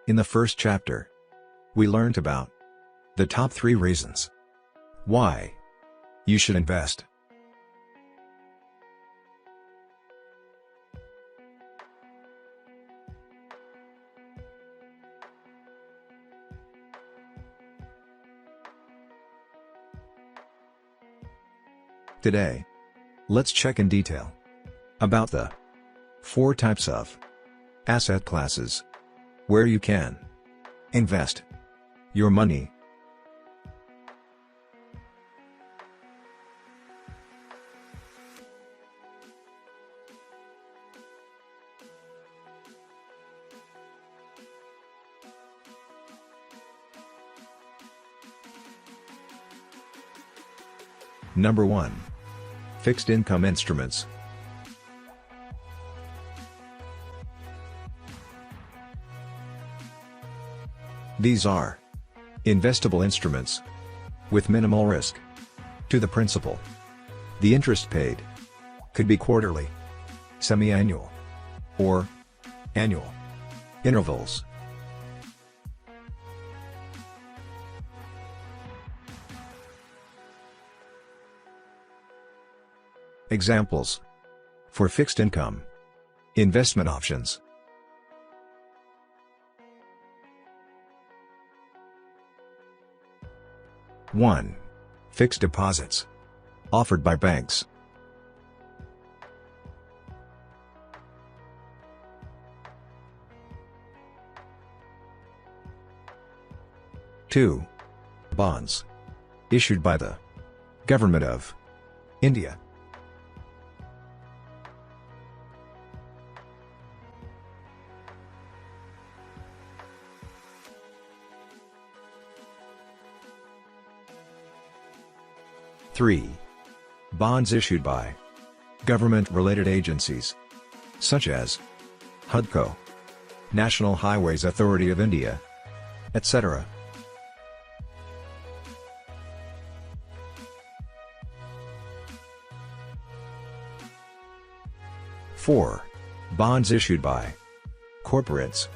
In the first chapter, we learned about the top 3 reasons why you should invest. Today, let's check in detail about the 4 types of asset classes where you can invest your money. Number 1. Fixed income instruments. These are investable instruments with minimal risk to the principal. The interest paid could be quarterly, semi-annual, or annual intervals. Examples for fixed income investment options. One. Fixed deposits offered by banks. 2. Bonds issued by the Government of India. 3. Bonds issued by government-related agencies, such as HUDCO, National Highways Authority of India, etc. 4. Bonds issued by corporates.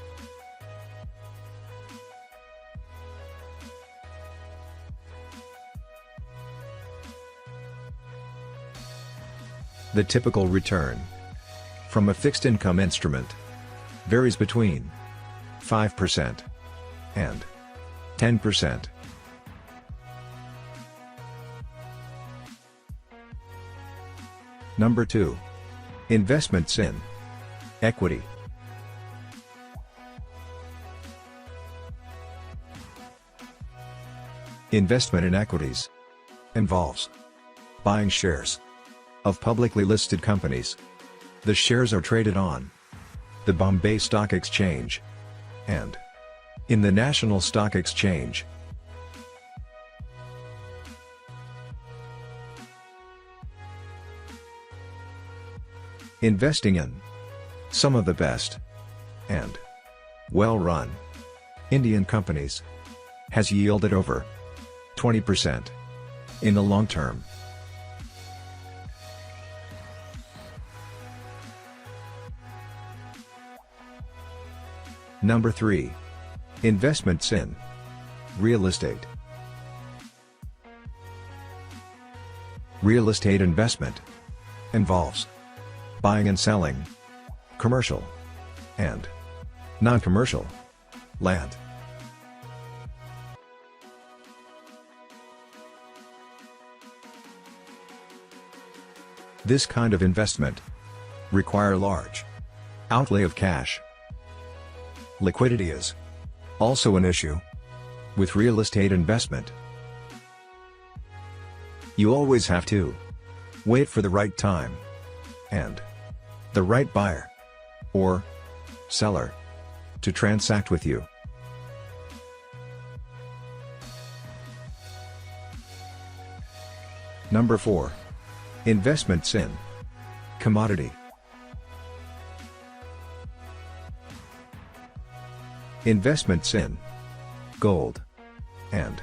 The typical return from a fixed income instrument varies between 5% and 10%. Number 2. Investments in equity. Investment in equities involves buying shares of publicly listed companies. The shares are traded on the Bombay Stock Exchange and in the National Stock Exchange. Investing in some of the best and well-run Indian companies has yielded over 20% in the long term. Number 3. Investments in real estate. Real estate investment involves buying and selling commercial and non-commercial land. This kind of investment requires large outlay of cash. Liquidity is also an issue with real estate investment. You always have to wait for the right time and the right buyer or seller to transact with you. Number 4. Investments in commodity. Investments in gold and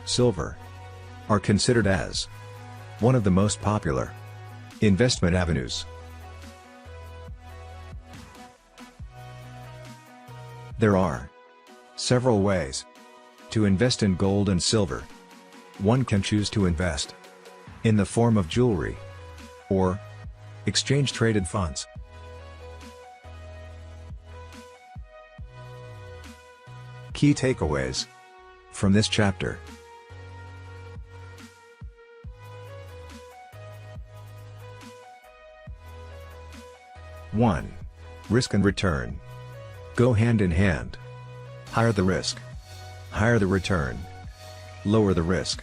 silver are considered as one of the most popular investment avenues. There are Several ways to invest in gold and silver. One can choose to invest in the form of jewelry or exchange-traded funds. Key takeaways from this chapter. One. Risk and return go hand in hand. Higher the risk, higher the return. Lower the risk,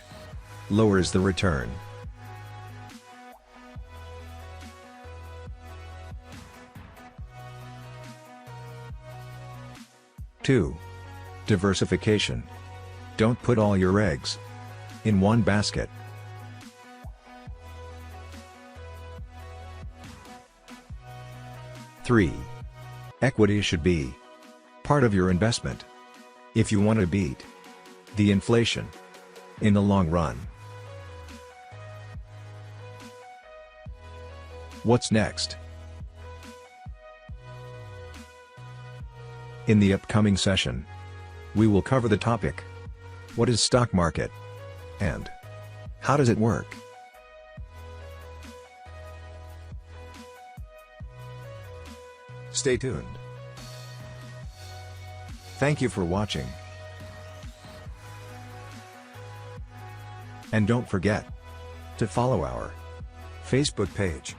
lower is the return. Two. Diversification. Don't put all your eggs in one basket. Three. Equity should be part of your investment if you want to beat the inflation in the long run. What's next? In the upcoming session, we will cover the topic: what is stock market and how does it work? Stay tuned. Thank you for watching. And don't forget to follow our Facebook page.